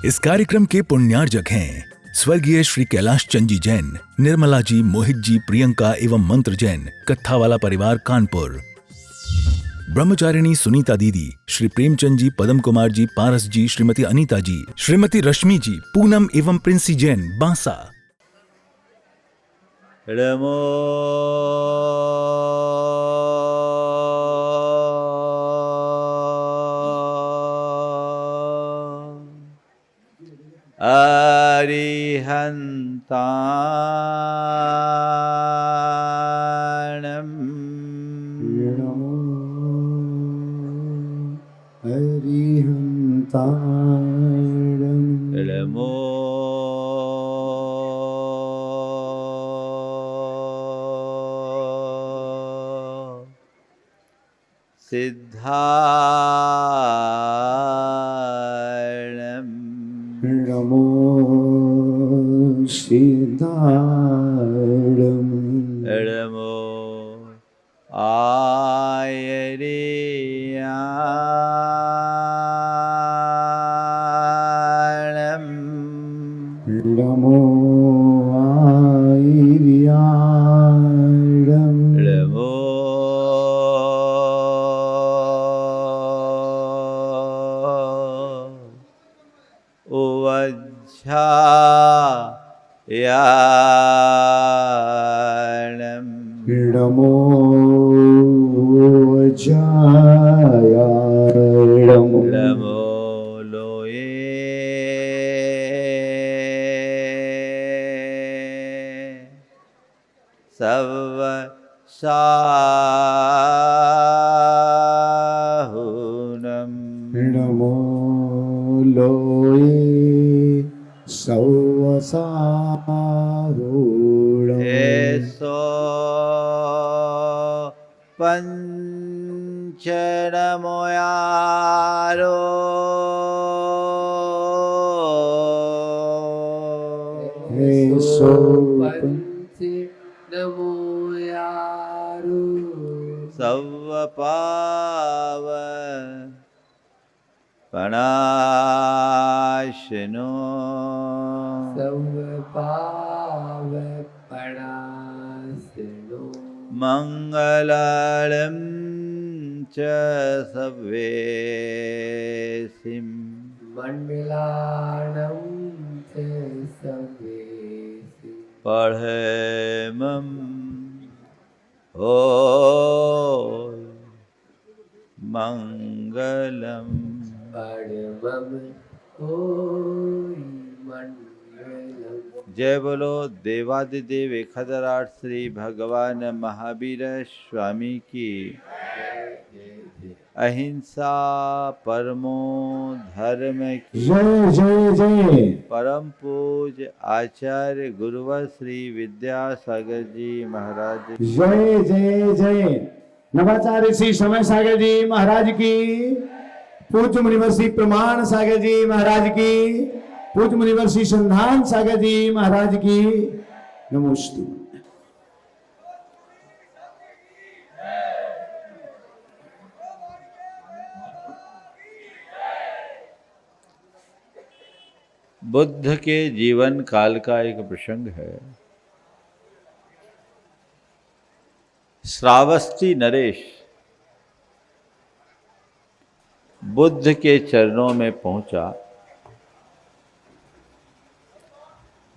इस कार्यक्रम के पुण्यार्जक हैं स्वर्गीय श्री कैलाश चंद जी जैन, निर्मला जी, मोहित जी, प्रियंका एवं मंत्र जैन, कत्थावाला परिवार कानपुर। ब्रह्मचारिणी सुनीता दीदी, श्री प्रेमचंद जी, पदम कुमार जी, पारस जी, श्रीमती अनीता जी, श्रीमती रश्मि जी, पूनम एवं प्रिंसी जैन, बांसा। नमो अरिहन्ताणम् नमो अरिहन्ताणम् नमो सिद्धाणम् नमो सिद्धाणम् नमो आयर्याणम् नमो आयर्याणम् नमो उवज्झायाणम् नमो वज्रायाणम् नमो लोये सवसाहुनम् नमो लोये सवसारूढम् एसो पंचनमोयारो एसो नमोयारो सवपाव पणाशनो सर्वपावपणाशनो मंगलालं च सवेसिं मण्डलानं च सवेसि पढ़ेमं ओ मंगलम। परमं होई मण्डलम्। जय बोलो देवादिदेव 1008 श्री भगवान महावीर स्वामी की। अहिंसा परमो धर्म की। जय जय जय परम पूज्य आचार्य गुरुवर श्री विद्यासागर जी महाराज की। जय जय जय नवाचार्य श्री समय सागर जी महाराज की, पूज्य मुनिवर श्री प्रमाण सागर जी महाराज की, पूज्य मुनिवर श्री संधान सागर जी महाराज की नमोस्तु। बुद्ध के जीवन काल का एक प्रसंग है। श्रावस्ती नरेश बुद्ध के चरणों में पहुंचा।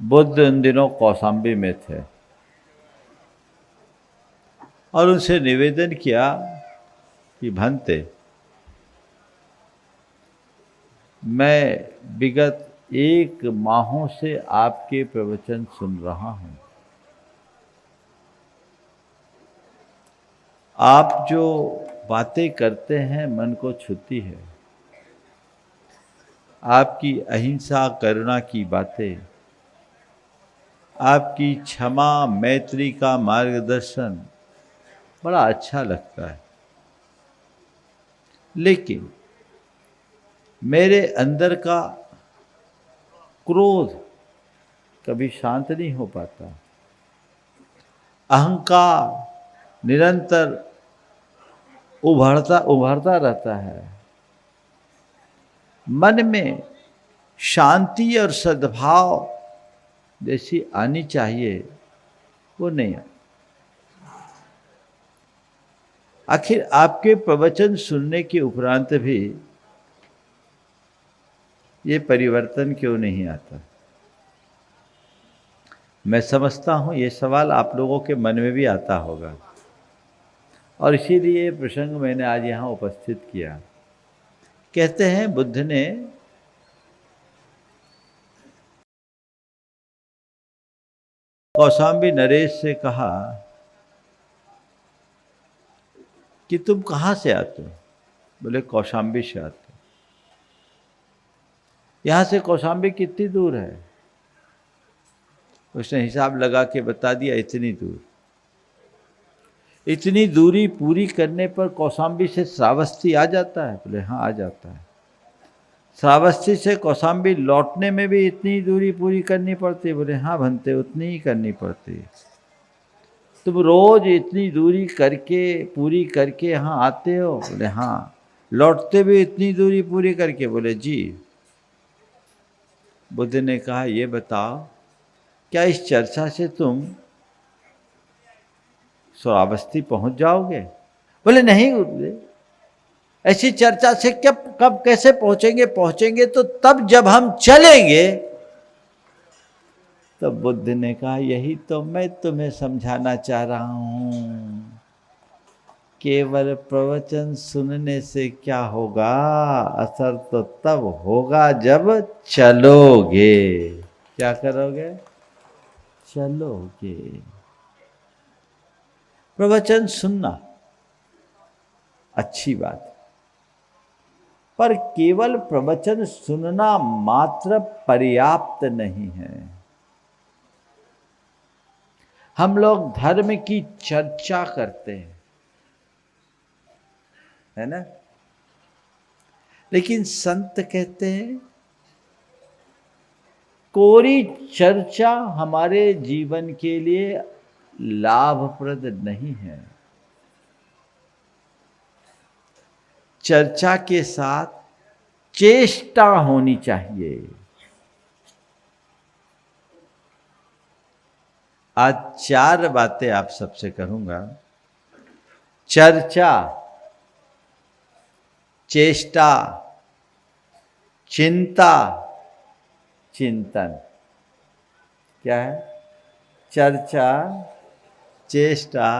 बुद्ध इन दिनों कौशाम्बी में थे और उनसे निवेदन किया कि भंते, मैं विगत 1 माहों से आपके प्रवचन सुन रहा हूं। आप जो बातें करते हैं मन को छूती है। आपकी अहिंसा करुणा की बातें, आपकी क्षमा मैत्री का मार्गदर्शन बड़ा अच्छा लगता है, लेकिन मेरे अंदर का क्रोध कभी शांत नहीं हो पाता। अहंकार निरंतर उभरता रहता है। मन में शांति और सद्भाव जैसी आनी चाहिए वो नहीं आई। आखिर आपके प्रवचन सुनने के उपरांत भी ये परिवर्तन क्यों नहीं आता? मैं समझता हूँ ये सवाल आप लोगों के मन में भी आता होगा, और इसीलिए ये प्रसंग मैंने आज यहाँ उपस्थित किया। कहते हैं बुद्ध ने कौशाम्बी नरेश से कहा कि तुम कहाँ से आते हो? बोले कौशाम्बी से आते हो। यहाँ से कौशाम्बी कितनी दूर है? उसने हिसाब लगा के बता दिया, इतनी दूर। इतनी दूरी पूरी करने पर कौशाम्बी से श्रावस्ती आ जाता है? बोले हाँ आ जाता है। श्रावस्ती से कौशाम्बी लौटने में भी इतनी दूरी पूरी करनी पड़ती है? बोले हाँ भंते उतनी ही करनी पड़ती है। तुम रोज इतनी दूरी करके पूरी करके यहाँ आते हो? बोले हाँ। लौटते भी इतनी दूरी पूरी करके? बोले जी। बुद्ध ने कहा ये बताओ, क्या इस चर्चा से तुम श्रावस्ती पहुंच जाओगे? बोले नहीं गुरुदेव, ऐसी चर्चा से कब कैसे पहुंचेंगे? पहुंचेंगे तो तब जब हम चलेंगे। तो बुद्ध ने कहा यही तो मैं तुम्हें समझाना चाह रहा हूं, केवल प्रवचन सुनने से क्या होगा? असर तो तब होगा जब चलोगे। क्या करोगे? चलोगे। प्रवचन सुनना अच्छी बात, पर केवल प्रवचन सुनना मात्र पर्याप्त नहीं है। हम लोग धर्म की चर्चा करते हैं, है ना? लेकिन संत कहते हैं कोरी चर्चा हमारे जीवन के लिए लाभप्रद नहीं है। चर्चा के साथ चेष्टा होनी चाहिए। आज 4 बातें आप सबसे करूंगा। चर्चा, चेष्टा, चिंता, चिंतन। क्या है? चर्चा, चेष्टा,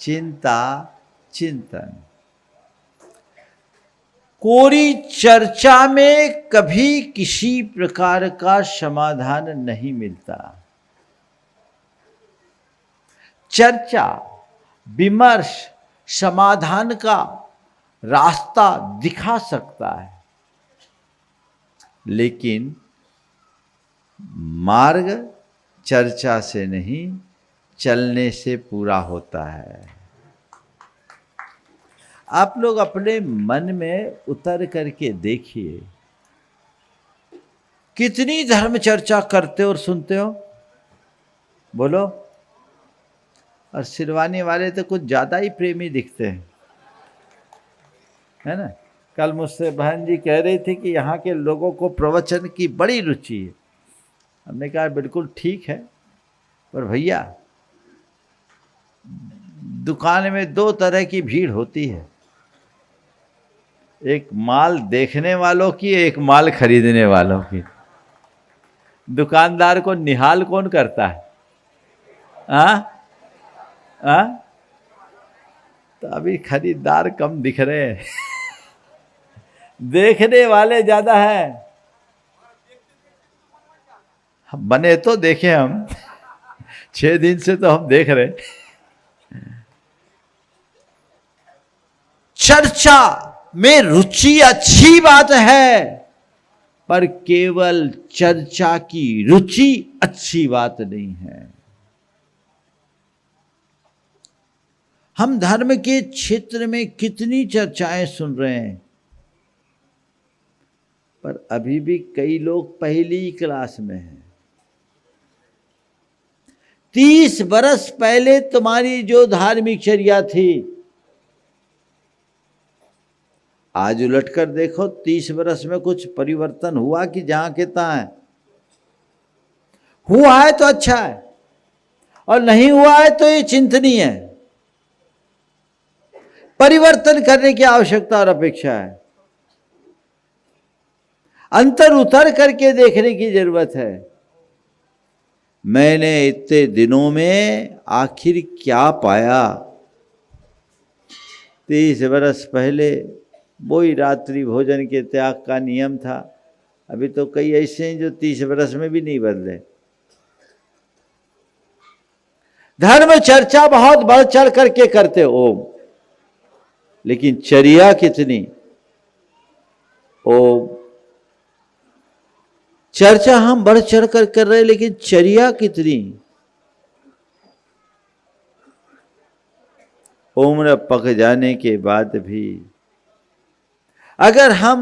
चिंता, चिंतन। कोरी चर्चा में कभी किसी प्रकार का समाधान नहीं मिलता। चर्चा, विमर्श समाधान का रास्ता दिखा सकता है, लेकिन मार्ग चर्चा से नहीं चलने से पूरा होता है। आप लोग अपने मन में उतर करके देखिए, कितनी धर्म चर्चा करते और सुनते हो? बोलो। और सिरवानी वाले तो कुछ ज्यादा ही प्रेमी दिखते हैं, है ना? कल मुझसे बहन जी कह रही थी कि यहाँ के लोगों को प्रवचन की बड़ी रुचि है। हमने कहा बिल्कुल ठीक है, पर भैया दुकान में 2 तरह की भीड़ होती है, एक माल देखने वालों की, एक माल खरीदने वालों की। दुकानदार को निहाल कौन करता है? तो अभी खरीदार कम दिख रहे हैं देखने वाले ज्यादा हैं। बने तो देखे हम 6 दिन से तो हम देख रहे। चर्चा में रुचि अच्छी बात है, पर केवल चर्चा की रुचि अच्छी बात नहीं है। हम धर्म के क्षेत्र में कितनी चर्चाएं सुन रहे हैं, पर अभी भी कई लोग पहली क्लास में हैं। 30 बरस पहले तुम्हारी जो धार्मिक चर्या थी, आज उलट कर देखो, 30 वर्ष में कुछ परिवर्तन हुआ कि जहां के तहां है? हुआ है तो अच्छा है, और नहीं हुआ है तो ये चिंतनीय है। परिवर्तन करने की आवश्यकता और अपेक्षा है, अंतर उतर करके देखने की जरूरत है। मैंने इतने दिनों में आखिर क्या पाया? 30 वर्ष पहले वही रात्रि भोजन के त्याग का नियम था। अभी तो कई ऐसे हैं जो 30 वर्ष में भी नहीं बदले। धर्म चर्चा बहुत बढ़ चढ़ करके करते ओम, लेकिन चर्या कितनी? ओम चर्चा हम बढ़ चढ़ कर कर रहे, लेकिन चर्या कितनी? उम्र पक जाने के बाद भी अगर हम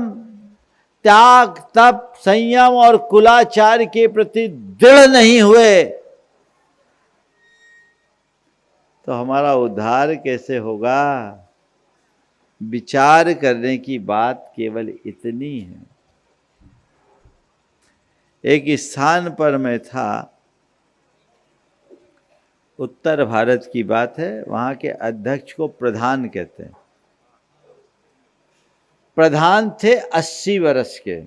त्याग, तप, संयम और कुलाचार के प्रति दृढ़ नहीं हुए तो हमारा उद्धार कैसे होगा? विचार करने की बात केवल इतनी है। एक स्थान पर मैं था, उत्तर भारत की बात है, वहाँ के अध्यक्ष को प्रधान कहते हैं। प्रधान थे 80 वर्ष के,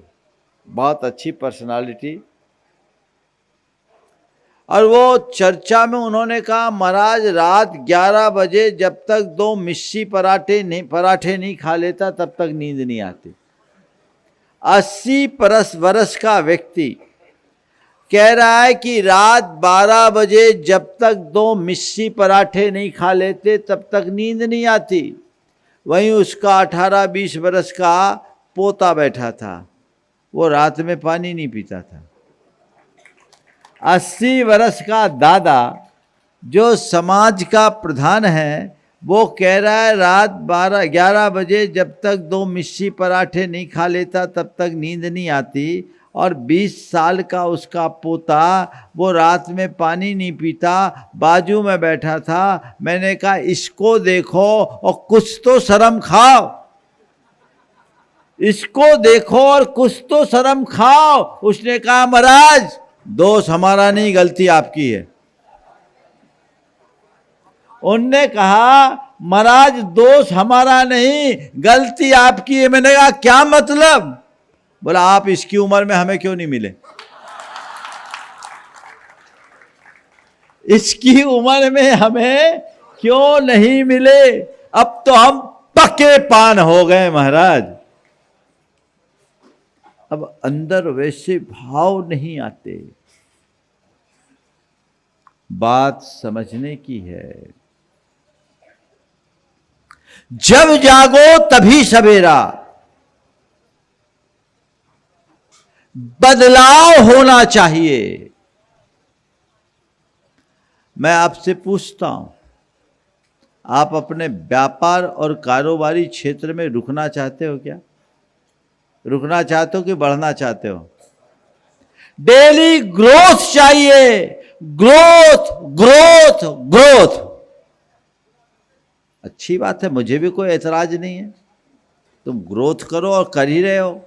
बहुत अच्छी पर्सनालिटी। और वो चर्चा में उन्होंने कहा, महाराज रात 11 बजे जब तक 2 मिस्सी पराठे नहीं खा लेता तब तक नींद नहीं आती। 80 वर्ष का व्यक्ति कह रहा है कि रात 12 बजे जब तक 2 मिस्सी पराठे नहीं खा लेते तब तक नींद नहीं आती। वहीं उसका 18-20 वर्ष का पोता बैठा था, वो रात में पानी नहीं पीता था। 80 वर्ष का दादा जो समाज का प्रधान है, वो कह रहा है रात 11 बजे जब तक 2 मिस्सी पराठे नहीं खा लेता तब तक नींद नहीं आती। और 20 साल का उसका पोता वो रात में पानी नहीं पीता, बाजू में बैठा था। मैंने कहा इसको देखो और कुछ तो शर्म खाओ, इसको देखो और कुछ तो शर्म खाओ। उसने कहा महाराज दोष हमारा नहीं, गलती आपकी है। उनने कहा महाराज दोष हमारा नहीं, गलती आपकी है। मैंने कहा क्या मतलब? बोला आप इसकी उम्र में हमें क्यों नहीं मिले? इसकी उम्र में हमें क्यों नहीं मिले? अब तो हम पक्के पान हो गए महाराज। अब अंदर वैसे भाव नहीं आते। बात समझने की है। जब जागो तभी सवेरा, बदलाव होना चाहिए। मैं आपसे पूछता हूं, आप अपने व्यापार और कारोबारी क्षेत्र में रुकना चाहते हो क्या? रुकना चाहते हो कि बढ़ना चाहते हो? डेली ग्रोथ चाहिए, ग्रोथ ग्रोथ ग्रोथ। अच्छी बात है, मुझे भी कोई ऐतराज नहीं है, तुम ग्रोथ करो और कर ही रहे हो।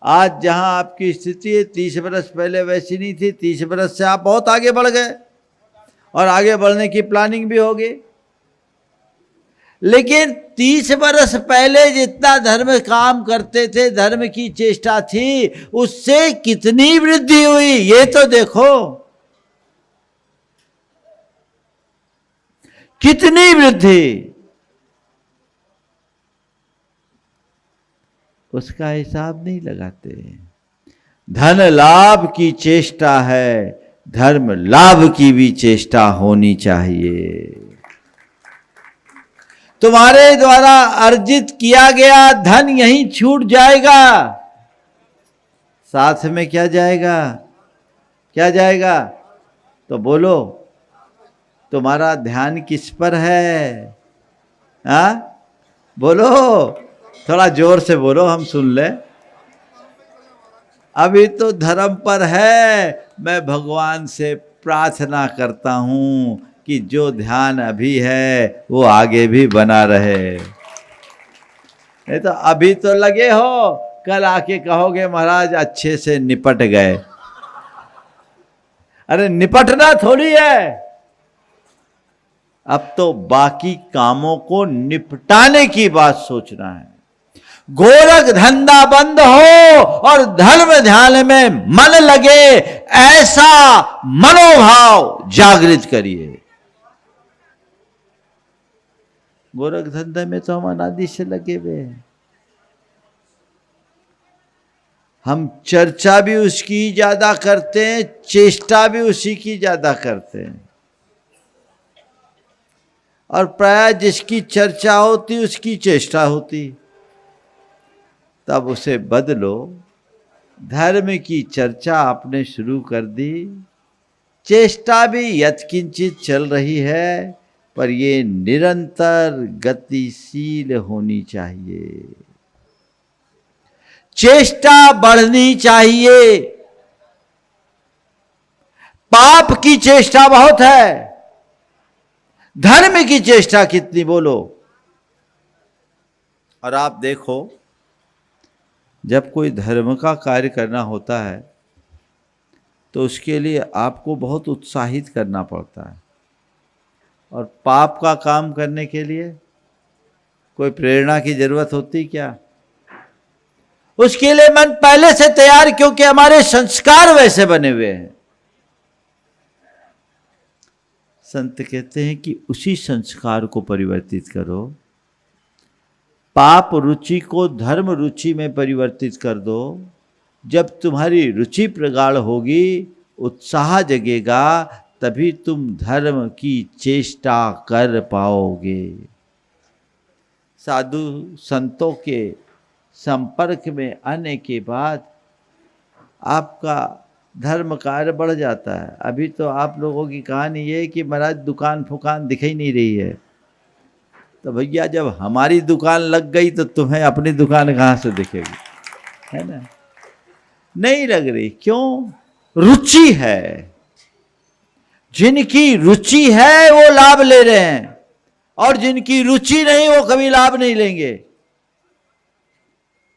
आज जहां आपकी स्थिति है 30 वर्ष पहले वैसी नहीं थी। 30 वर्ष से आप बहुत आगे बढ़ गए और आगे बढ़ने की प्लानिंग भी होगी। लेकिन 30 वर्ष पहले जितना धर्म काम करते थे, धर्म की चेष्टा थी, उससे कितनी वृद्धि हुई ये तो देखो। कितनी वृद्धि, उसका हिसाब नहीं लगाते। धन लाभ की चेष्टा है, धर्म लाभ की भी चेष्टा होनी चाहिए। तुम्हारे द्वारा अर्जित किया गया धन यहीं छूट जाएगा, साथ में क्या जाएगा? क्या जाएगा? तो बोलो, तुम्हारा ध्यान किस पर है? हाँ बोलो, थोड़ा जोर से बोलो, हम सुन ले। अभी तो धर्म पर है। मैं भगवान से प्रार्थना करता हूं कि जो ध्यान अभी है वो आगे भी बना रहे। नहीं तो अभी तो लगे हो, कल आके कहोगे महाराज अच्छे से निपट गए। अरे निपटना थोड़ी है, अब तो बाकी कामों को निपटाने की बात सोचना है। गोरख धंधा बंद हो और धर्म ध्यान में मन लगे, ऐसा मनोभाव जागृत करिए। गोरख धंधे में तो हम अनादि से लगे हुए हैं। हम चर्चा भी उसकी ज्यादा करते हैं, चेष्टा भी उसी की ज्यादा करते हैं। और प्राय जिसकी चर्चा होती उसकी चेष्टा होती। तब उसे बदलो, धर्म की चर्चा आपने शुरू कर दी, चेष्टा भी यत्किंचित चल रही है, पर ये निरंतर गतिशील होनी चाहिए। चेष्टा बढ़नी चाहिए। पाप की चेष्टा बहुत है, धर्म की चेष्टा कितनी बोलो। और आप देखो, जब कोई धर्म का कार्य करना होता है तो उसके लिए आपको बहुत उत्साहित करना पड़ता है, और पाप का काम करने के लिए कोई प्रेरणा की जरूरत होती क्या? उसके लिए मन पहले से तैयार, क्योंकि हमारे संस्कार वैसे बने हुए हैं। संत कहते हैं कि उसी संस्कार को परिवर्तित करो, पाप रुचि को धर्म रुचि में परिवर्तित कर दो। जब तुम्हारी रुचि प्रगाढ़ होगी, उत्साह जगेगा, तभी तुम धर्म की चेष्टा कर पाओगे। साधु संतों के संपर्क में आने के बाद आपका धर्म कार्य बढ़ जाता है। अभी तो आप लोगों की कहानी ये है कि महाराज दुकान फुकान दिख ही नहीं रही है। तो भैया जब हमारी दुकान लग गई तो तुम्हें अपनी दुकान कहाँ से दिखेगी, है ना? नहीं लग रही, क्यों? रुचि है। जिनकी रुचि है वो लाभ ले रहे हैं, और जिनकी रुचि नहीं वो कभी लाभ नहीं लेंगे।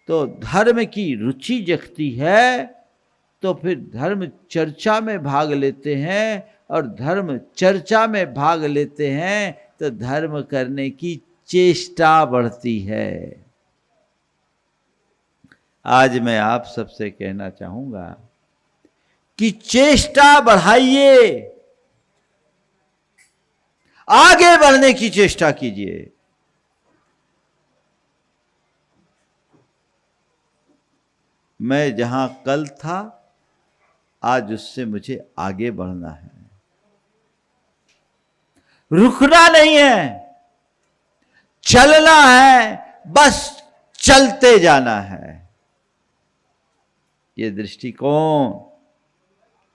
तो धर्म की रुचि जगती है तो फिर धर्म चर्चा में भाग लेते हैं, और धर्म चर्चा में भाग लेते हैं तो धर्म करने की चेष्टा बढ़ती है। आज मैं आप सबसे कहना चाहूंगा कि चेष्टा बढ़ाइए, आगे बढ़ने की चेष्टा कीजिए। मैं जहां कल था, आज उससे मुझे आगे बढ़ना है, रुकना नहीं है, चलना है, बस चलते जाना है। ये दृष्टिकोण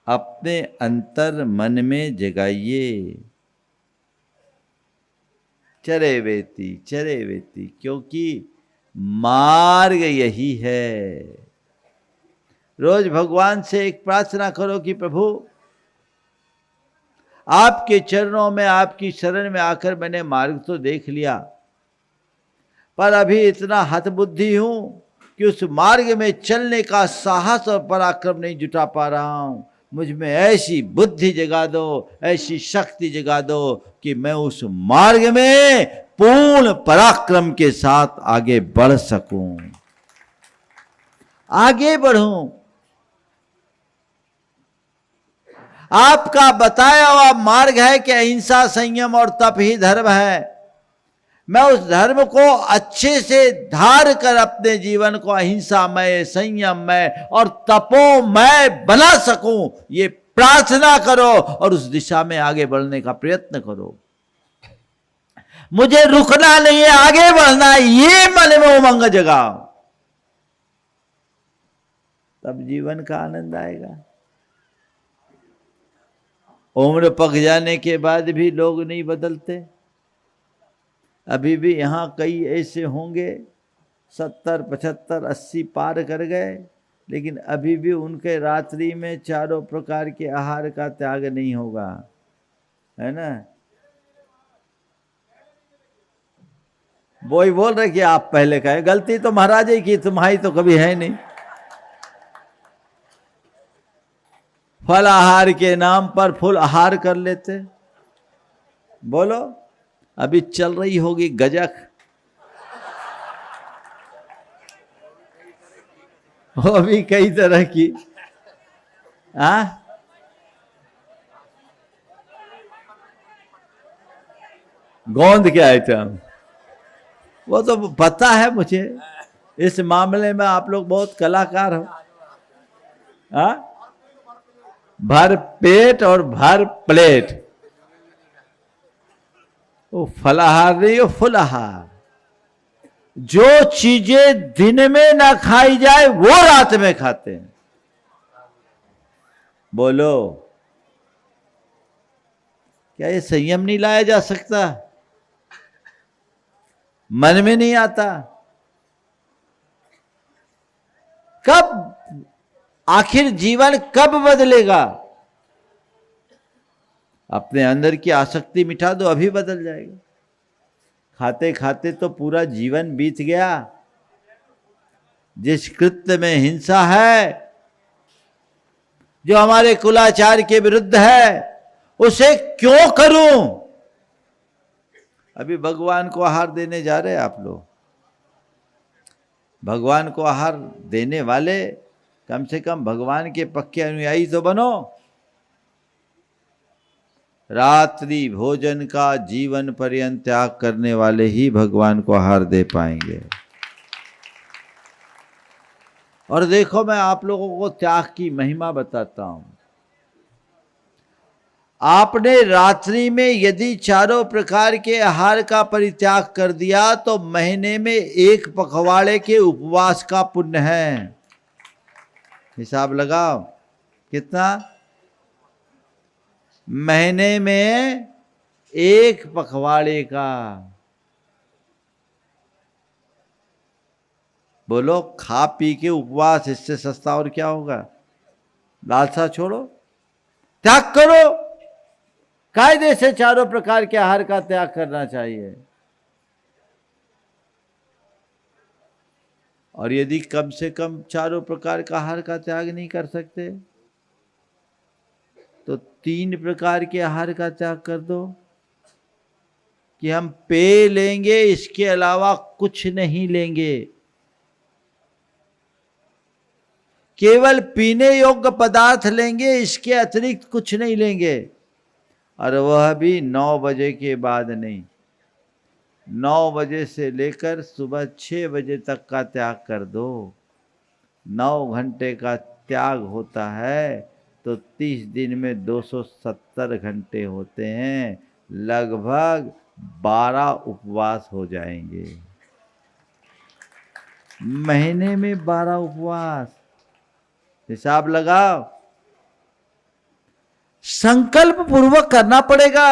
अपने अंतर मन में जगाइए। चरे वेती क्योंकि मार्ग यही है। रोज भगवान से एक प्रार्थना करो कि प्रभु आपके चरणों में, आपकी शरण में आकर मैंने मार्ग तो देख लिया, पर अभी इतना हतबुद्धि हूं कि उस मार्ग में चलने का साहस और पराक्रम नहीं जुटा पा रहा हूं। मुझ में ऐसी बुद्धि जगा दो, ऐसी शक्ति जगा दो कि मैं उस मार्ग में पूर्ण पराक्रम के साथ आगे बढ़ सकूं, आगे बढ़ूं। आपका बताया हुआ मार्ग है कि अहिंसा, संयम और तप ही धर्म है। मैं उस धर्म को अच्छे से धार कर अपने जीवन को अहिंसामय, संयममय और तपोमय बना सकूं, ये प्रार्थना करो और उस दिशा में आगे बढ़ने का प्रयत्न करो। मुझे रुकना नहीं है, आगे बढ़ना है, ये मन में उमंग जगाओ, तब जीवन का आनंद आएगा। उम्र पक जाने के बाद भी लोग नहीं बदलते। अभी भी यहाँ कई ऐसे होंगे 70, 75, 80 पार कर गए, लेकिन अभी भी उनके रात्रि में चारों प्रकार के आहार का त्याग नहीं होगा, है ना? वो ही बोल रहे कि आप पहले कहे, गलती तो महाराज ही की, तुम्हारी तो कभी है नहीं। फल आहार के नाम पर फुल आहार कर लेते। बोलो, अभी चल रही होगी गजक, वो भी कई तरह की। गोंद के आइटम, वो तो पता है मुझे, इस मामले में आप लोग बहुत कलाकार हो। भर पेट और भर प्लेट, वो फलाहार नहीं, वो फुल आहार। जो चीजें दिन में ना खाई जाए वो रात में खाते हैं। बोलो, क्या ये संयम नहीं लाया जा सकता? मन में नहीं आता? कब, आखिर जीवन कब बदलेगा? अपने अंदर की आसक्ति मिटा दो, अभी बदल जाएगा। खाते खाते तो पूरा जीवन बीत गया। जिस कृत्य में हिंसा है, जो हमारे कुलाचार के विरुद्ध है, उसे क्यों करूं? अभी भगवान को आहार देने जा रहे हैं आप लोग। भगवान को आहार देने वाले कम से कम भगवान के पक्के अनुयायी तो बनो। रात्रि भोजन का जीवन पर्यंत त्याग करने वाले ही भगवान को आहार दे पाएंगे। और देखो, मैं आप लोगों को त्याग की महिमा बताता हूं। आपने रात्रि में यदि चारों प्रकार के आहार का परित्याग कर दिया तो महीने में एक पखवाड़े के उपवास का पुण्य है। हिसाब लगाओ कितना? महीने में एक पखवाड़े का। बोलो, खा पी के उपवास, इससे सस्ता और क्या होगा? लालसा छोड़ो, त्याग करो। कायदे से चारों प्रकार के आहार का त्याग करना चाहिए। और यदि कम से कम चारों प्रकार का आहार का त्याग नहीं कर सकते तो 3 प्रकार के आहार का त्याग कर दो कि हम पेय लेंगे, इसके अलावा कुछ नहीं लेंगे। केवल पीने योग्य पदार्थ लेंगे, इसके अतिरिक्त कुछ नहीं लेंगे। और वह भी 9 बजे के बाद नहीं। 9 बजे से लेकर सुबह 6 बजे तक का त्याग कर दो। 9 घंटे का त्याग होता है तो 30 दिन में 270 घंटे होते हैं। लगभग 12 उपवास हो जाएंगे। महीने में 12 उपवास। हिसाब लगाओ। संकल्प पूर्वक करना पड़ेगा।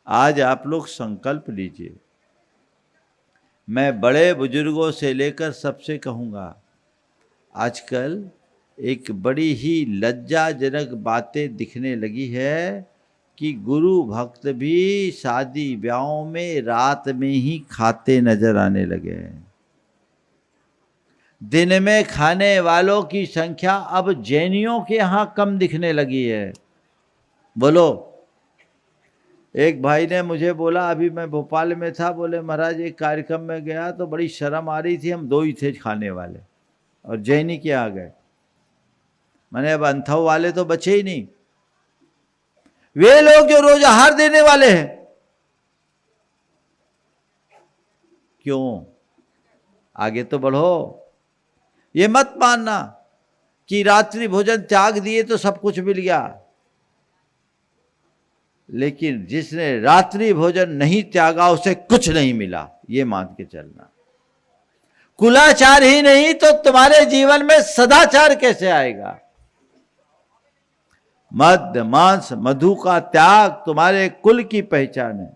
आज आप लोग संकल्प लीजिए। मैं बड़े बुजुर्गों से लेकर सबसे कहूंगा, आजकल एक बड़ी ही लज्जाजनक बातें दिखने लगी है कि गुरु भक्त भी शादी ब्याहों में रात में ही खाते नजर आने लगे हैं। दिन में खाने वालों की संख्या अब जैनियों के यहाँ कम दिखने लगी है। बोलो, एक भाई ने मुझे बोला, अभी मैं भोपाल में था, बोले महाराज एक कार्यक्रम में गया तो बड़ी शर्म आ रही थी, हम 2 ही थे खाने वाले और जैनी के आ गए। मैंने, अब अंथव वाले तो बचे ही नहीं। वे लोग जो रोज आहार देने वाले हैं, क्यों? आगे तो बढ़ो। ये मत मानना कि रात्रि भोजन त्याग दिए तो सब कुछ मिल गया। लेकिन जिसने रात्रि भोजन नहीं त्यागा उसे कुछ नहीं मिला, ये मान के चलना। कुलाचार ही नहीं तो तुम्हारे जीवन में सदाचार कैसे आएगा? मद्य मांस मधु का त्याग तुम्हारे कुल की पहचान है।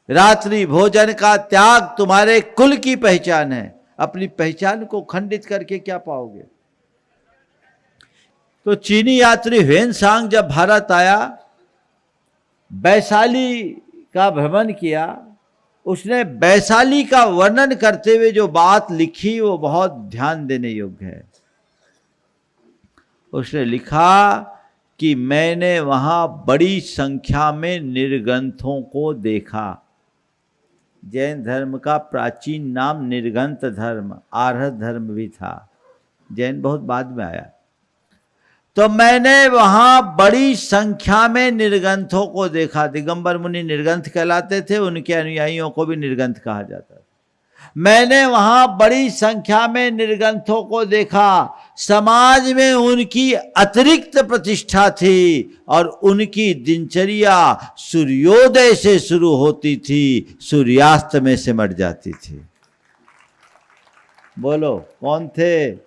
रात्रि भोजन का त्याग तुम्हारे कुल की पहचान है। अपनी पहचान को खंडित करके क्या पाओगे? तो चीनी यात्री ह्वेन सांग जब भारत आया वैशाली का भ्रमण किया। उसने वैशाली का वर्णन करते हुए जो बात लिखी वो बहुत ध्यान देने योग्य है। उसने लिखा कि मैंने वहां बड़ी संख्या में निर्ग्रंथों को देखा। जैन धर्म का प्राचीन नाम निर्ग्रंथ धर्म, आर्य धर्म भी था, जैन बहुत बाद में आया। तो मैंने वहां बड़ी संख्या में निर्ग्रंथों को देखा। दिगंबर मुनि निर्ग्रंथ कहलाते थे, उनके अनुयायियों को भी निर्ग्रंथ कहा जाता था। मैंने वहां बड़ी संख्या में निर्ग्रंथों को देखा। समाज में उनकी अतिरिक्त प्रतिष्ठा थी और उनकी दिनचर्या सूर्योदय से शुरू होती थी, सूर्यास्त में सिमट जाती थी। बोलो कौन थे?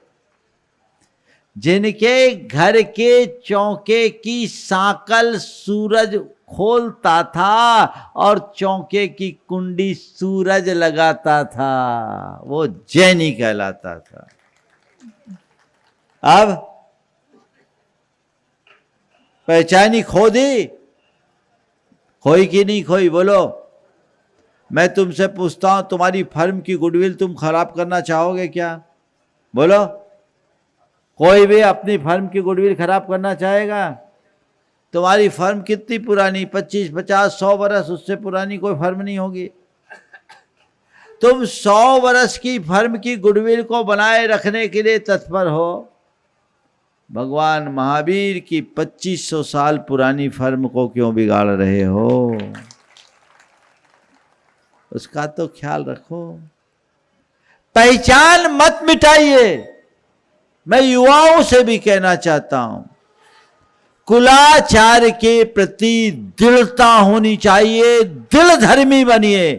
जिनके घर के चौके की सांकल सूरज खोलता था और चौके की कुंडी सूरज लगाता था, वो जैनी कहलाता था। अब पहचानी खो दी? खोई कि नहीं खोई? बोलो। मैं तुमसे पूछता हूं, तुम्हारी फर्म की गुडविल तुम खराब करना चाहोगे क्या? बोलो। कोई भी अपनी फर्म की गुडविल खराब करना चाहेगा? तुम्हारी फर्म कितनी पुरानी, 25, 50, 100 वर्ष, उससे पुरानी कोई फर्म नहीं होगी। तुम 100 वर्ष की फर्म की गुडविल को बनाए रखने के लिए तत्पर हो। भगवान महावीर की 2500 साल पुरानी फर्म को क्यों बिगाड़ रहे हो? उसका तो ख्याल रखो। पहचान मत मिटाइए। मैं युवाओं से भी कहना चाहता हूं, कुलाचार के प्रति दृढ़ता होनी चाहिए। दृढ़ धर्मी बनिए।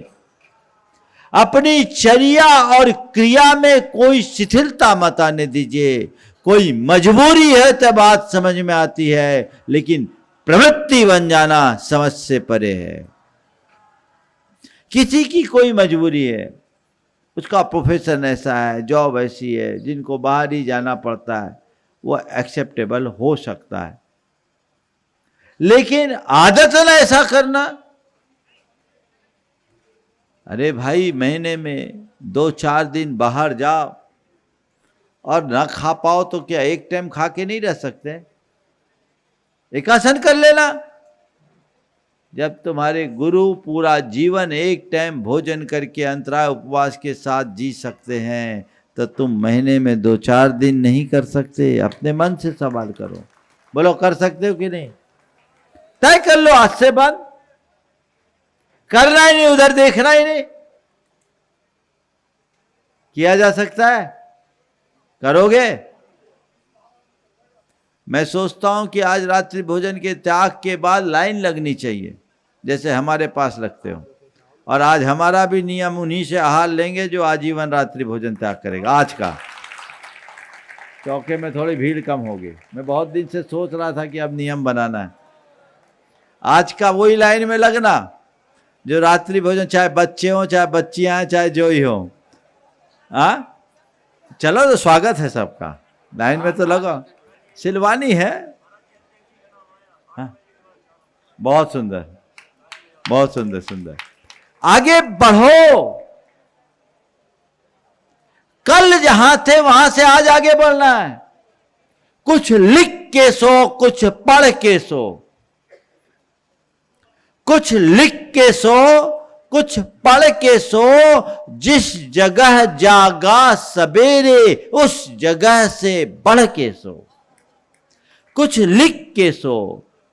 अपनी चर्या और क्रिया में कोई शिथिलता मत आने दीजिए। कोई मजबूरी है तो बात समझ में आती है, लेकिन प्रवृत्ति बन जाना समझ से परे है। किसी की कोई मजबूरी है, उसका प्रोफेशन ऐसा है, जॉब ऐसी है, जिनको बाहर ही जाना पड़ता है, वो एक्सेप्टेबल हो सकता है। लेकिन आदतन ऐसा करना, अरे भाई महीने में 2-4 दिन बाहर जाओ और ना खा पाओ तो क्या एक टाइम खा के नहीं रह सकते? एकासन कर लेना। जब तुम्हारे गुरु पूरा जीवन एक टाइम भोजन करके अंतराय उपवास के साथ जी सकते हैं, तो तुम महीने में 2-4 दिन नहीं कर सकते? अपने मन से सवाल करो। बोलो कर सकते हो कि नहीं? तय कर लो आज से बंद। करना ही नहीं, उधर देखना ही नहीं। किया जा सकता है? करोगे? मैं सोचता हूं कि आज रात्रि भोजन के त्याग के बाद लाइन लगनी चाहिए, जैसे हमारे पास लगते हो। और आज हमारा भी नियम उन्हीं से आहार लेंगे जो आजीवन रात्रि भोजन त्याग करेगा। आज का चौके में थोड़ी भीड़ कम होगी। मैं बहुत दिन से सोच रहा था कि अब नियम बनाना है। आज का वही लाइन में लगना जो रात्रि भोजन, चाहे बच्चे हो चाहे बच्चियां, चाहे जो ही हो। चलो तो स्वागत है सबका, लाइन में तो लगो। सिलवानी है। बहुत सुंदर, बहुत सुंदर सुंदर। आगे बढ़ो। कल जहां थे वहां से आज आगे बढ़ना है। कुछ लिख के सो, कुछ पढ़ के सो। कुछ लिख के सो, कुछ पढ़ के सो। जिस जगह जागा सवेरे, उस जगह से बढ़ के सो। कुछ लिख के सो,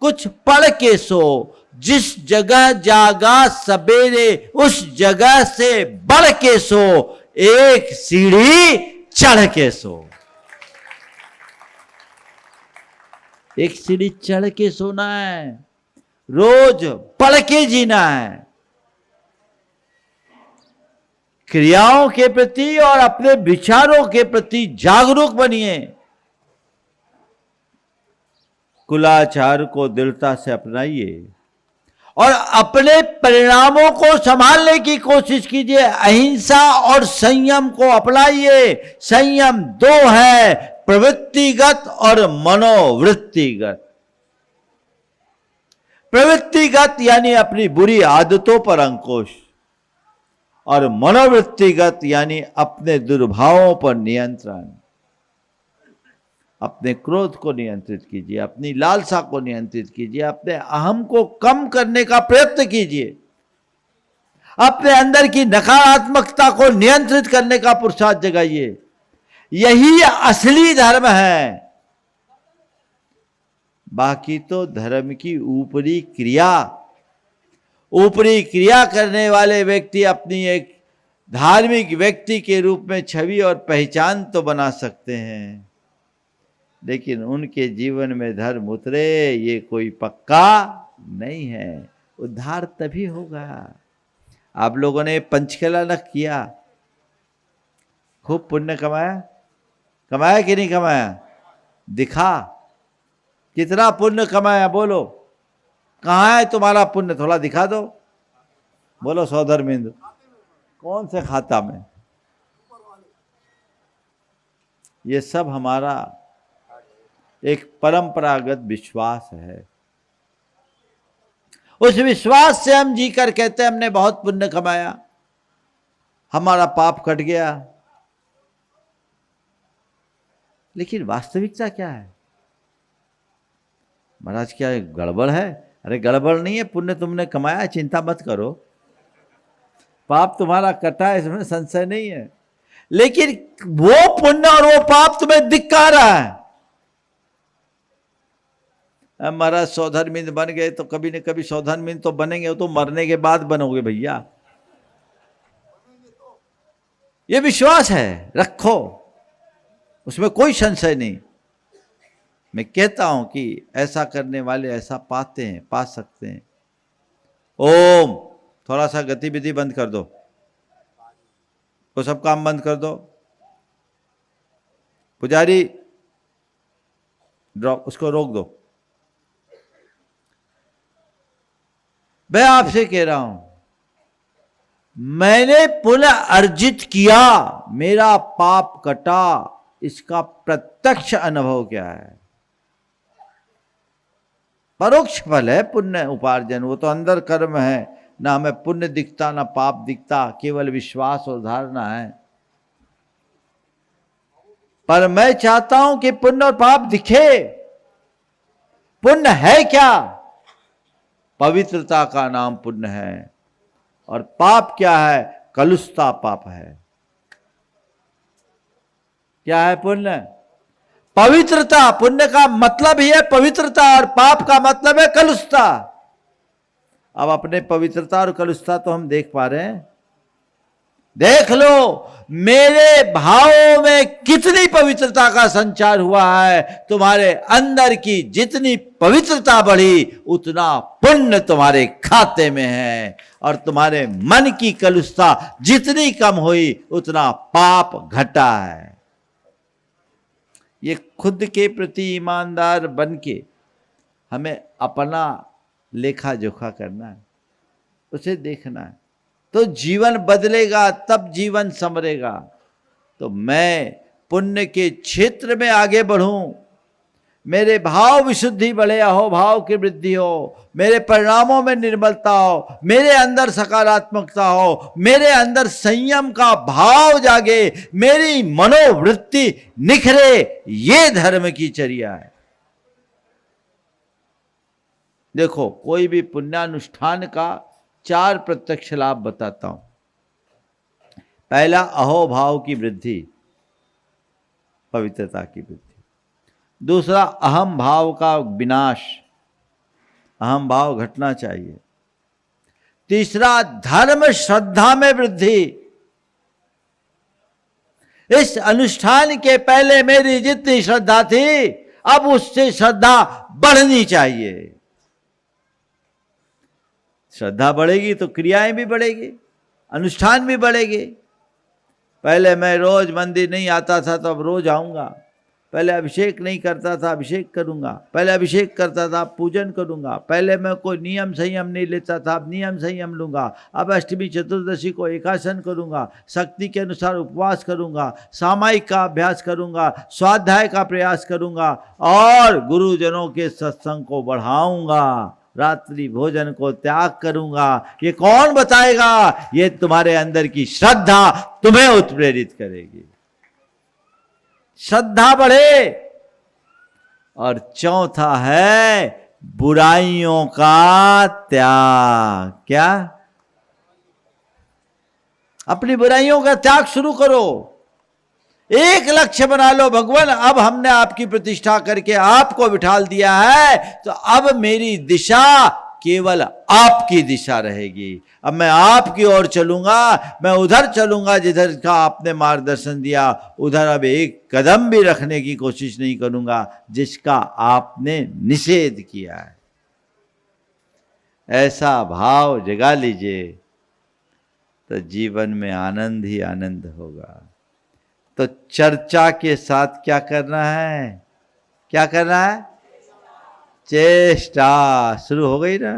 कुछ पढ़ के सो। जिस जगह जागा सवेरे, उस जगह से बढ़ के सो। एक सीढ़ी चढ़ के सो। एक सीढ़ी चढ़ के सोना है। रोज पढ़ के जीना है। क्रियाओं के प्रति और अपने विचारों के प्रति जागरूक बनिए। कुलाचार को दृढ़ता से अपनाइए और अपने परिणामों को संभालने की कोशिश कीजिए। अहिंसा और संयम को अपनाइए। संयम 2 है, प्रवृत्तिगत और मनोवृत्तिगत। प्रवृत्तिगत यानी अपनी बुरी आदतों पर अंकुश, और मनोवृत्तिगत यानी अपने दुर्भावों पर नियंत्रण। अपने क्रोध को नियंत्रित कीजिए, अपनी लालसा को नियंत्रित कीजिए, अपने अहम को कम करने का प्रयत्न कीजिए, अपने अंदर की नकारात्मकता को नियंत्रित करने का पुरुषार्थ जगाइए। यही असली धर्म है। बाकी तो धर्म की ऊपरी क्रिया करने वाले व्यक्ति अपनी एक धार्मिक व्यक्ति के रूप में छवि और पहचान तो बना सकते हैं, लेकिन उनके जीवन में धर्म उतरे ये कोई पक्का नहीं है। उद्धार तभी होगा। आप लोगों ने पंचकला न किया, खूब पुण्य कमाया कि नहीं कमाया? दिखा कितना पुण्य कमाया, बोलो कहाँ है तुम्हारा पुण्य, थोड़ा दिखा दो। बोलो सौधर्मिंद, कौन से खाता में? ये सब हमारा एक परंपरागत विश्वास है। उस विश्वास से हम जीकर कहते हैं हमने बहुत पुण्य कमाया, हमारा पाप कट गया। लेकिन वास्तविकता क्या है? महाराज क्या गड़बड़ है? अरे गड़बड़ नहीं है, पुण्य तुमने कमाया, चिंता मत करो, पाप तुम्हारा कटा है, इसमें संशय नहीं है। लेकिन वो पुण्य और वो पाप तुम्हें दिख कहाँ रहा है? महाराज सौधर्मिंद बन गए तो कभी न कभी सौधर्मिंद तो बनेंगे, वो तो मरने के बाद बनोगे भैया। ये विश्वास है, रखो, उसमें कोई संशय नहीं। मैं कहता हूं कि ऐसा करने वाले ऐसा पाते हैं, पा सकते हैं। ओम, थोड़ा सा गतिविधि बंद कर दो, वो सब काम बंद कर दो। पुजारी ड्रॉप, उसको रोक दो। मैं आपसे कह रहा हूं, मैंने पुण्य अर्जित किया, मेरा पाप कटा, इसका प्रत्यक्ष अनुभव क्या है? परोक्ष फल है पुण्य उपार्जन, वो तो अंदर कर्म है, ना हमें पुण्य दिखता ना पाप दिखता, केवल विश्वास और धारणा है। पर मैं चाहता हूं कि पुण्य और पाप दिखे। पुण्य है क्या? पवित्रता का नाम पुण्य है। और पाप क्या है? कलुषता पाप है। क्या है पुण्य? पवित्रता। पुण्य का मतलब ही है पवित्रता, और पाप का मतलब है कलुषता। अब अपने पवित्रता और कलुषता तो हम देख पा रहे हैं। देख लो मेरे भावों में कितनी पवित्रता का संचार हुआ है। तुम्हारे अंदर की जितनी पवित्रता बढ़ी, उतना पुण्य तुम्हारे खाते में है, और तुम्हारे मन की कलुषता जितनी कम हुई, उतना पाप घटा है। ये खुद के प्रति ईमानदार बन के हमें अपना लेखा जोखा करना है, उसे देखना है, तो जीवन बदलेगा, तब जीवन संवरेगा। तो मैं पुण्य के क्षेत्र में आगे बढ़ूं, मेरे भाव विशुद्धि बढ़े, अहोभाव की वृद्धि हो, मेरे परिणामों में निर्मलता हो, मेरे अंदर सकारात्मकता हो, मेरे अंदर संयम का भाव जागे, मेरी मनोवृत्ति निखरे, ये धर्म की चर्या है। देखो, कोई भी पुण्यानुष्ठान का 4 प्रत्यक्ष लाभ बताता हूं। पहला, अहोभाव की वृद्धि, पवित्रता की वृद्धि। दूसरा, अहम भाव का विनाश, अहम भाव घटना चाहिए। तीसरा, धर्म श्रद्धा में वृद्धि। इस अनुष्ठान के पहले मेरी जितनी श्रद्धा थी, अब उससे श्रद्धा बढ़नी चाहिए। श्रद्धा बढ़ेगी तो क्रियाएं भी बढ़ेगी, अनुष्ठान भी बढ़ेगी। पहले मैं रोज मंदिर नहीं आता था, तो अब रोज आऊंगा। पहले अभिषेक नहीं करता था, अभिषेक करूंगा। पहले अभिषेक करता था, पूजन करूंगा। पहले मैं कोई नियम संयम नहीं लेता था, अब नियम संयम लूंगा। अब अष्टमी चतुर्दशी को एकासन करूंगा, शक्ति के अनुसार उपवास करूंगा, सामायिक का अभ्यास करूंगा, स्वाध्याय का प्रयास करूंगा, और गुरुजनों के सत्संग को बढ़ाऊंगा। रात्रि भोजन को त्याग करूंगा। ये कौन बताएगा? ये तुम्हारे अंदर की श्रद्धा तुम्हें उत्प्रेरित करेगी। श्रद्धा बढ़े। और चौथा है बुराइयों का त्याग। क्या? अपनी बुराइयों का त्याग शुरू करो। एक लक्ष्य बना लो, भगवान अब हमने आपकी प्रतिष्ठा करके आपको बिठाल दिया है, तो अब मेरी दिशा केवल आपकी दिशा रहेगी। अब मैं आपकी ओर चलूंगा, मैं उधर चलूंगा जिधर का आपने मार्गदर्शन दिया, उधर अब एक कदम भी रखने की कोशिश नहीं करूंगा जिसका आपने निषेध किया है। ऐसा भाव जगा लीजिए तो जीवन में आनंद ही आनंद होगा। तो चर्चा के साथ क्या करना है? क्या करना है? चेष्टा। शुरू हो गई ना?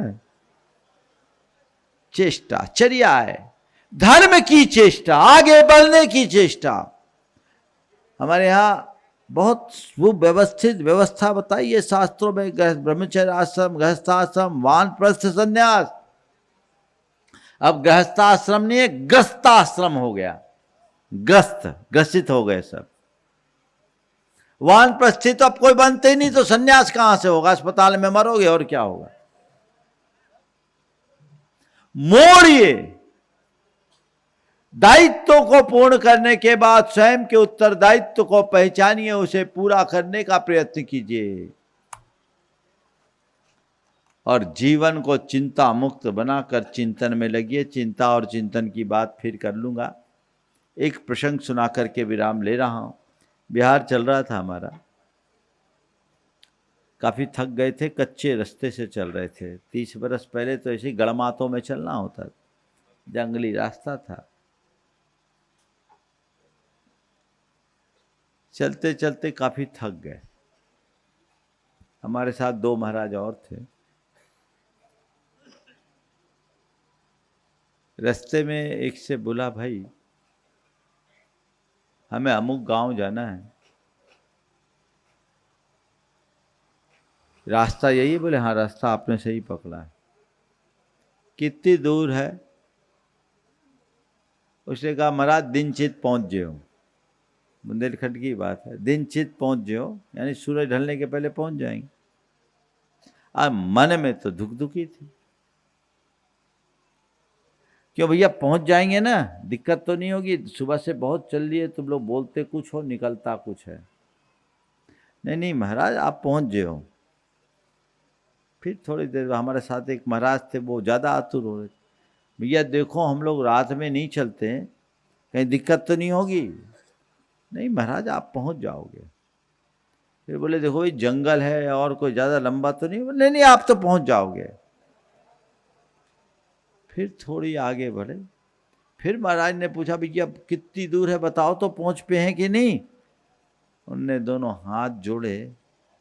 चेष्टा, चर्या है, धर्म की चेष्टा, आगे बढ़ने की चेष्टा। हमारे यहां बहुत व्यवस्थित व्यवस्था बताई है शास्त्रों में। ब्रह्मचर्य आश्रम, गृहस्थाश्रम, वानप्रस्थ संन्यास। अब गृहस्थाश्रम नहीं है, ग्रस्ताश्रम हो गया। ग्रसित हो गए सब। वानप्रस्थी तो अब कोई बनते ही नहीं, तो सन्यास कहां से होगा? अस्पताल में मरोगे और क्या होगा? मोड़िए। दायित्वों को पूर्ण करने के बाद स्वयं के उत्तरदायित्व को पहचानिए, उसे पूरा करने का प्रयत्न कीजिए और जीवन को चिंता मुक्त बनाकर चिंतन में लगिए। चिंता और चिंतन की बात फिर कर लूंगा। एक प्रसंग सुना करके विराम ले रहा हूं। बिहार चल रहा था हमारा, काफी थक गए थे, कच्चे रास्ते से चल रहे थे। 30 बरस पहले तो ऐसे गड़मातों में चलना होता था, जंगली रास्ता था। चलते चलते काफी थक गए। हमारे साथ 2 महाराज और थे। रास्ते में एक से बोला, भाई हमें अमुक गांव जाना है, रास्ता यही है? बोले हाँ, रास्ता आपने सही पकड़ा है। कितनी दूर है? उसने कहा महाराज दिनचित पहुंच जाओ। बुंदेलखंड की बात है, दिनचित पहुंच जाओ, यानी सूरज ढलने के पहले पहुंच जाएंगे। अब मन में तो धुक-धुकी थी, क्यों भैया पहुंच जाएंगे ना, दिक्कत तो नहीं होगी। सुबह से बहुत चल लिए, तुम लोग बोलते कुछ हो निकलता कुछ है। नहीं नहीं महाराज आप पहुंच जाओ। फिर थोड़ी देर हमारे साथ एक महाराज थे, वो ज़्यादा आतुर हो रहे थे। भैया देखो हम लोग रात में नहीं चलते हैं, कहीं दिक्कत तो नहीं होगी? नहीं महाराज आप पहुंच जाओगे। फिर बोले देखो ये जंगल है और कोई ज़्यादा लंबा तो नहीं? नहीं नहीं आप तो पहुंच जाओगे। फिर थोड़ी आगे बढ़े, फिर महाराज ने पूछा भैया कितनी दूर है बताओ तो पहुंच पे हैं कि नहीं? उनने दोनों हाथ जोड़े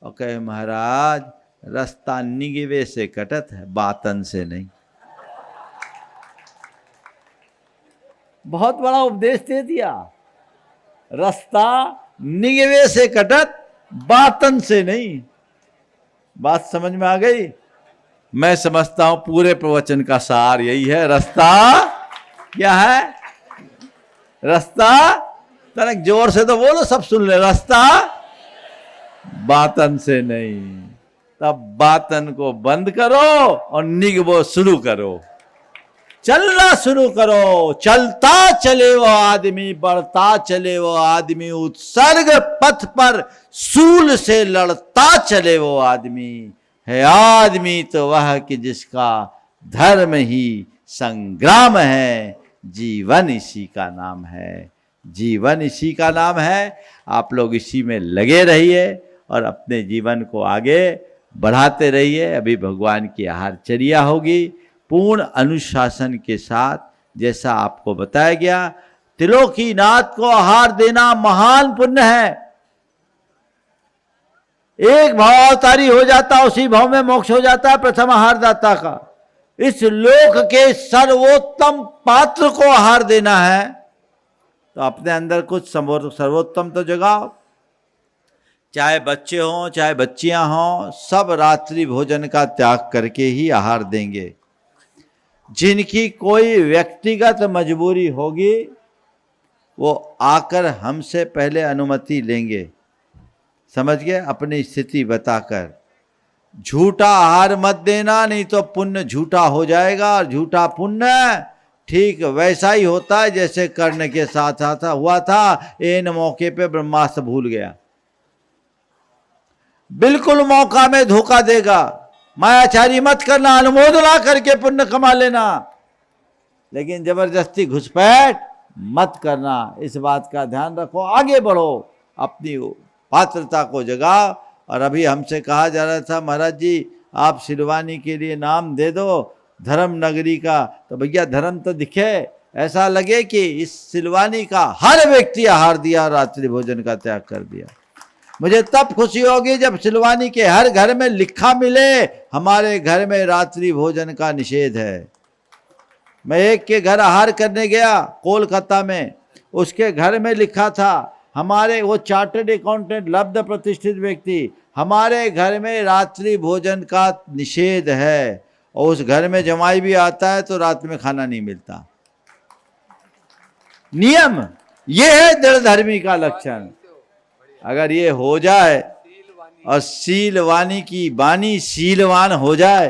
और कहे महाराज रास्ता निगवे से कटत है, बातन से नहीं। बहुत बड़ा उपदेश दे दिया। रास्ता निगवे से कटत, बातन से नहीं। बात समझ में आ गई? मैं समझता हूं पूरे प्रवचन का सार यही है। रास्ता क्या है? रास्ता, तनिक जोर से तो बोलो, सब सुन ले। रास्ता बातन से नहीं। तब बातन को बंद करो और निगवो शुरू करो, चलना शुरू करो। चलता चले वो आदमी, बढ़ता चले वो आदमी, उत्सर्ग पथ पर सूल से लड़ता चले वो आदमी। है आदमी तो वह कि जिसका धर्म ही संग्राम है, जीवन इसी का नाम है। जीवन इसी का नाम है। आप लोग इसी में लगे रहिए और अपने जीवन को आगे बढ़ाते रहिए। अभी भगवान की आहारचर्या होगी पूर्ण अनुशासन के साथ, जैसा आपको बताया गया। त्रिलोकीनाथ को आहार देना महान पुण्य है। एक भाव अवतारी हो जाता, उसी भाव में मोक्ष हो जाता है प्रथम आहार दाता का। इस लोक के सर्वोत्तम पात्र को आहार देना है तो अपने अंदर कुछ सर्वोत्तम तो जगाओ। चाहे बच्चे हों चाहे बच्चियां हों, सब रात्रि भोजन का त्याग करके ही आहार देंगे। जिनकी कोई व्यक्तिगत मजबूरी होगी वो आकर हमसे पहले अनुमति लेंगे, समझ गए, अपनी स्थिति बताकर। झूठा आहार मत देना, नहीं तो पुण्य झूठा हो जाएगा, और झूठा पुण्य ठीक वैसा ही होता है जैसे कर्ण के साथ हुआ था। इन मौके पे ब्रह्मास्त्र भूल गया, बिल्कुल मौका में धोखा देगा। मायाचारी मत करना, अनुमोदना करके पुण्य कमा लेना, लेकिन जबरदस्ती घुसपैठ मत करना। इस बात का ध्यान रखो, आगे बढ़ो, अपनी पात्रता को जगाओ। और अभी हमसे कहा जा रहा था, महाराज जी आप सिलवानी के लिए नाम दे दो धर्म नगरी का, तो भैया धर्म तो दिखे, ऐसा लगे कि इस सिलवानी का हर व्यक्ति आहार दिया, रात्रि भोजन का त्याग कर दिया। मुझे तब खुशी होगी जब सिलवानी के हर घर में लिखा मिले हमारे घर में रात्रि भोजन का निषेध है। मैं एक के घर आहार करने गया कोलकाता में, उसके घर में लिखा था, हमारे, वो चार्टर्ड अकाउंटेंट लब्ध प्रतिष्ठित व्यक्ति, हमारे घर में रात्रि भोजन का निषेध है, और उस घर में जमाई भी आता है तो रात में खाना नहीं मिलता। नियम ये है दृढ़ धर्मी का लक्षण। अगर ये हो जाए और सीलवानी की वाणी सीलवान हो जाए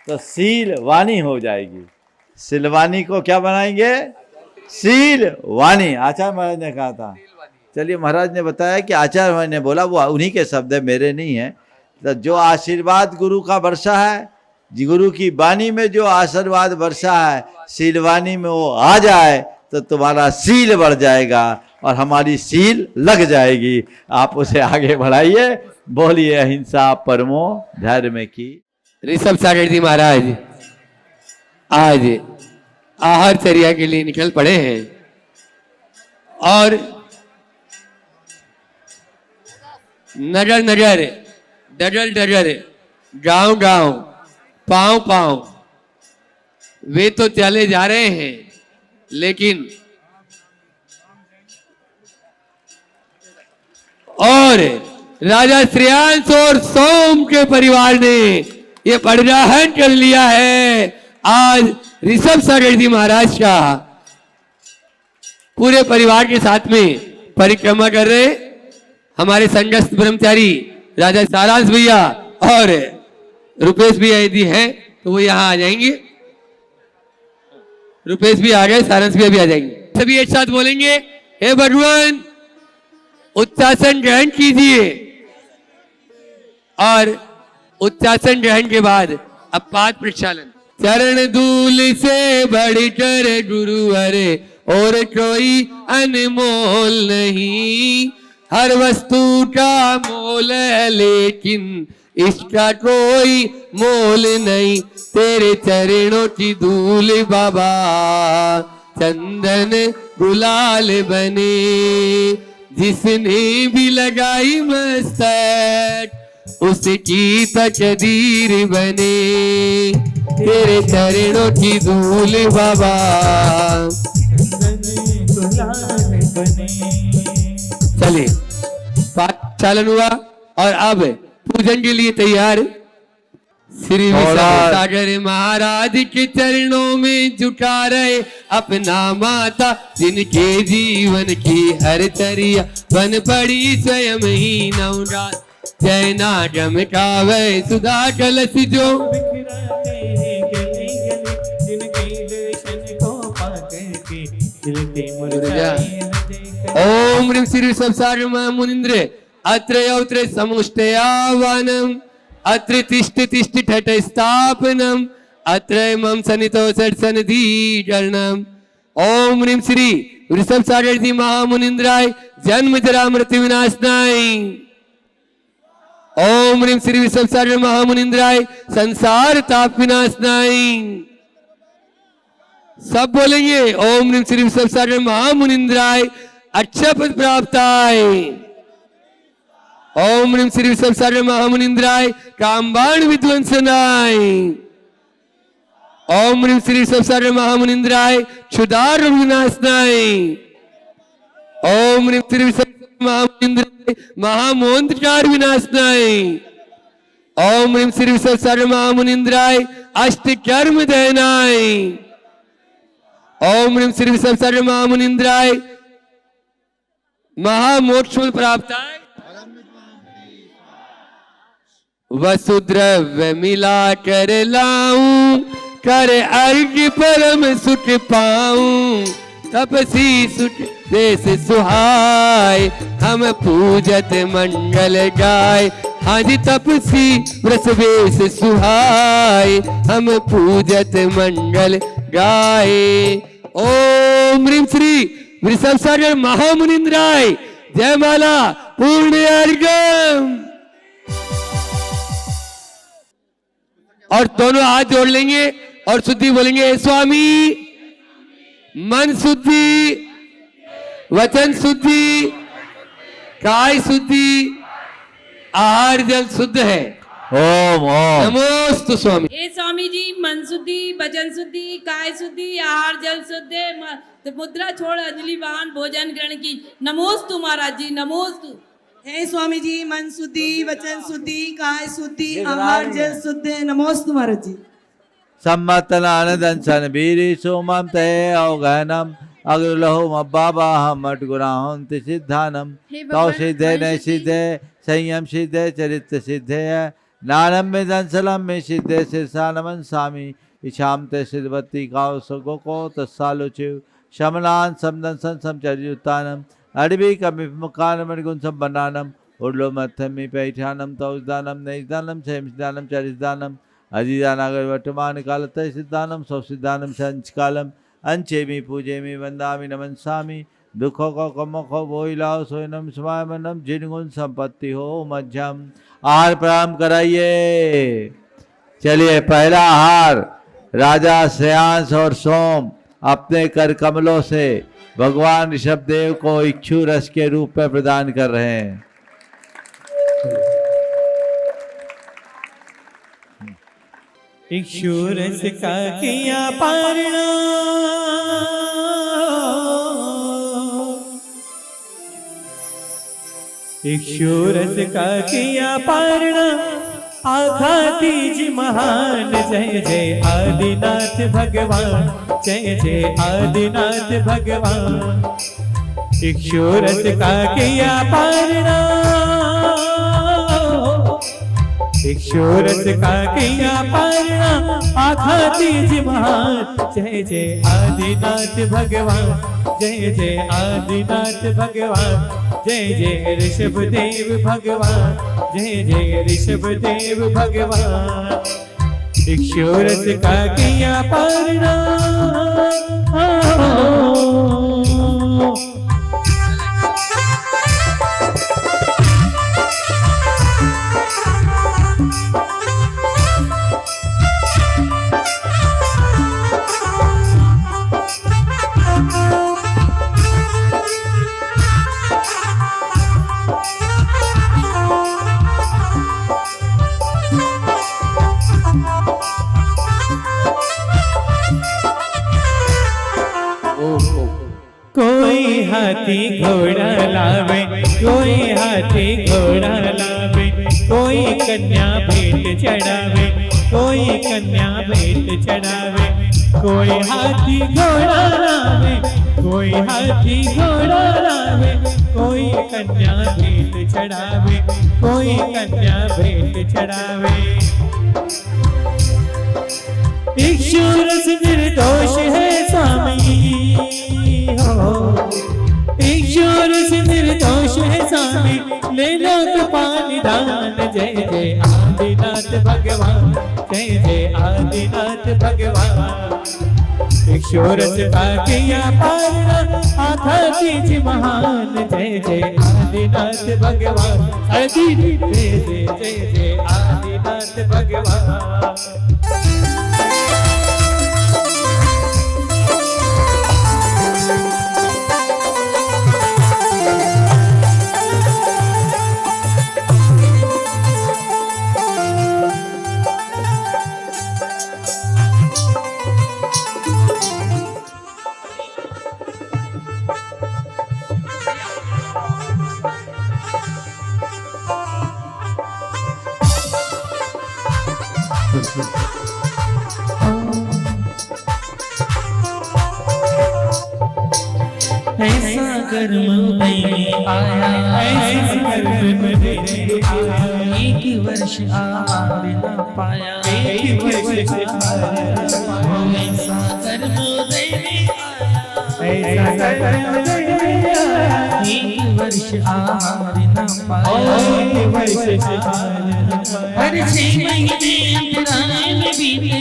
तो सीलवानी हो जाएगी। सिलवानी को क्या बनाएंगे? सीलवानी। आचार्य महाराज ने कहा था। चलिए, महाराज ने बताया कि आचार्य महाराज ने बोला, वो उन्हीं के शब्द है, मेरे नहीं है। तो जो आशीर्वाद गुरु का वर्षा है, गुरु की वाणी में जो आशीर्वाद वर्षा है, सीलवानी में वो आ जाए तो तुम्हारा सील बढ़ जाएगा और हमारी सील लग जाएगी। आप उसे आगे बढ़ाइए। बोलिए अहिंसा परमो धर्म की। ऋषभ सागर जी महाराज आज आहार चर्या के लिए निकल पड़े हैं और नजर नजर, डजल डजल, गांव गांव, पांव पांव वे तो चले जा रहे हैं, लेकिन और राजा श्रेयांश और सोम के परिवार ने ये परिग्रहण कर लिया है। आज ऋषभ सागर जी महाराज का पूरे परिवार के साथ में परिक्रमा कर रहे हमारे संघस्थ ब्रह्मचारी राजा सारांश भैया और रुपेश भैया यदि हैं तो वो यहाँ आ जाएंगे। रुपेश भी आ गए, सारांश भैया भी आ जाएंगे। सभी एक साथ बोलेंगे, हे भगवान उच्चासन ग्रहण कीजिए। और उच्चासन ग्रहण के बाद अब पाद प्रक्षालन। चरण धूल से बढ़कर गुरु हरे और कोई अनमोल नहीं। हर वस्तु का मोल है लेकिन इसका कोई मोल नहीं। तेरे चरणों की धूल बाबा चंदन गुलाल बने। जिसने भी लगाई मस्तक उसकी तकदीर बने। तेरे चरणों की धूल बाबा चलिए, पाठ चालन हुआ और अब पूजन के लिए तैयार। श्री सागर महाराज के चरणों में झुका रहे अपना माता, जिनके जीवन की हर चर्या बन पड़ी स्वयं ही नवरात। जय नागम कावे सुधा कलश जो ओम ह्रीं श्री ऋषभ सागर मुनिंद्र अत्र यौत्र समुष्टयावानम अत्र तिष्ठ तिष्ठ ठट स्थापनम अत्र मम सनितो सन्निधिकरणम। ओम ह्रीं श्री ऋषभ सागर जी महामुनिंद्राय जन्म जरा मृत्यु विनाशनाय। ओम ह्रीं श्री ऋषभ सागर महामुनिंद्राय संसार ताप विनाशनाय। सब बोलेंगे ओम ह्रीं श्री ऋषभ सागर महामुनिंद्राय अच्छा पद प्राप्ताय। ओम ह्रीं श्री ऋषभ सागर महामुनिंद्राय कामबाण विध्वंसनाय। ओम ह्रीं श्री ऋषभ सागर महामुनिंद्राय क्षुधार विनाशनाय। ओम ह्रीं श्री ऋषभ महामुनिंद्राय महामोंत्रचार विनाशनाय। ओम ह्रीं श्री विश्वेश्वर महामुनिंद्राय अष्ट कर्म दहनाय। ओम ह्रीं श्री विश्वेश्वर महामुनिंद्राय महामोक्ष प्राप्ताय। वसुद्रव्य मिला कर लाऊं कर अर्घ परम सुख पाऊं। तपसी सुख देश सुहाय हम पूजत मंगल गाय। हाँ जी तपसी व्रत वेश सुहाय हम पूजत मंगल गाय। ओम ह्रीं श्री वृषभ सागर महामुनिंद्राय जयमाला पूर्ण अर्घम। और दोनों हाथ जोड़ लेंगे और शुद्धि बोलेंगे। स्वामी मन शुद्धि, वचन शुद्धि, काय शुद्धि, आहार जल शुद्ध है। ओम ओम नमोस्तु स्वामी। हे स्वामी जी मन शुद्धि, वचन शुद्धि, काय शुद्धि, आहार जल शुद्ध है। तो मुद्रा छोड़ अंजलि वाहन भोजन ग्रहण की। नमोस्तु महाराज जी नमोस्तु। हे स्वामी जी मन शुद्धि, वचन शुद्धि, काय शुद्धि, आहार जल शुद्ध है। नमोस्तु महाराज जी। सम्मतनानदंसन वीरी सोमम ते अवगहनम अग्रलहुम अब्बाबाहम अटगुणाहंति सिद्धानम। तौ सिद्धे न सिद्धे संयम सिद्धे चरित्र सिद्धे नानम में दंसलम में सिद्धे शीर्षानमन स्वामी। इच्छाम ते सिद्धवती काव सगोको तत्सालोचिव शमनान समदंसन समचर्युत्तानम। अड़बी कमिमुखानम गुंसम बनानम उर्लो मथमी पैठानम तौदानम नैदानम सेमदानम चरिदानम अधिदानागर वर्तमान कालत सिद्धानम सौ सिद्धानम संचकालम। अंचेमी पूजेमी वंदामी नमनसामी। दुखों को कमोखो बोई लाओ सोयनम समायमनम जिनगुण संपत्ति हो मध्यम। आहार प्रारंभ कराइए। चलिए पहला आहार राजा श्रेयांश और सोम अपने कर कमलों से भगवान ऋषभदेव को इक्षु रस के रूप में प्रदान कर रहे हैं। इक्षु रस का किया पारणा इक्षु रस का किया पारणा आखा तीज महान। जय जय आदिनाथ भगवान जय जय आदिनाथ भगवान। इक्षु रस का किया पारणा इक्षु रस का किया पारणा आखा तीज महान। जय जय आदिनाथ भगवान जय जय आदिनाथ भगवान। जय जय ऋषभदेव भगवान जय जय ऋषभदेव भगवान। इक्षु रस का किया पारणा कोई हाथी घोड़ा लावे कोई हाथी घोड़ा लावे। कोई कन्या भेंट चढ़ावे कोई कन्या भेंट चढ़ावे। कोई हाथी घोड़ा लावे कोई हाथी घोड़ा लावे। कोई कन्या भेंट चढ़ावे कोई कन्या भेंट चढ़ावे। इक्षु रस निर्दोष है स्वामी हो। इक्षु रस निर्दोष है स्वामी ले लो तो पानी दान। जय जय आदिनाथ भगवान जय जय आदिनाथ भगवान। इक्षु रस का किया पारणा आखा तीज महान। जय जय आदिनाथ भगवान जय जय जय जय आदिनाथ भगवान। ऐसा कर्म में आया, ऐसा कर्म में आया, एक वर्ष आहार न पाया, एक वर्ष आहार न पाया। ऐसा कर्म में आया, ऐसा कर्म में आया, एक वर्ष आहार न पाया, एक वर्ष आहार न पाया। हर 6 महीने अंतराल में बीते।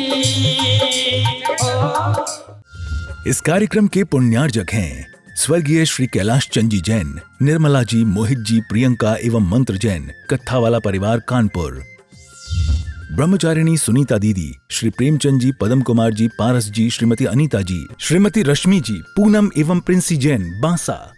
इस कार्यक्रम के पुण्यार्जक हैं स्वर्गीय श्री कैलाश चंद जी जैन, निर्मला जी, मोहित जी, प्रियंका एवं मंत्र जैन, कत्थावाला परिवार कानपुर। ब्रह्मचारिणी सुनीता दीदी, श्री प्रेमचंद जी, पदम कुमार जी, पारस जी, श्रीमती अनीता जी, श्रीमती रश्मि जी, पूनम एवं प्रिंसी जैन, बांसा।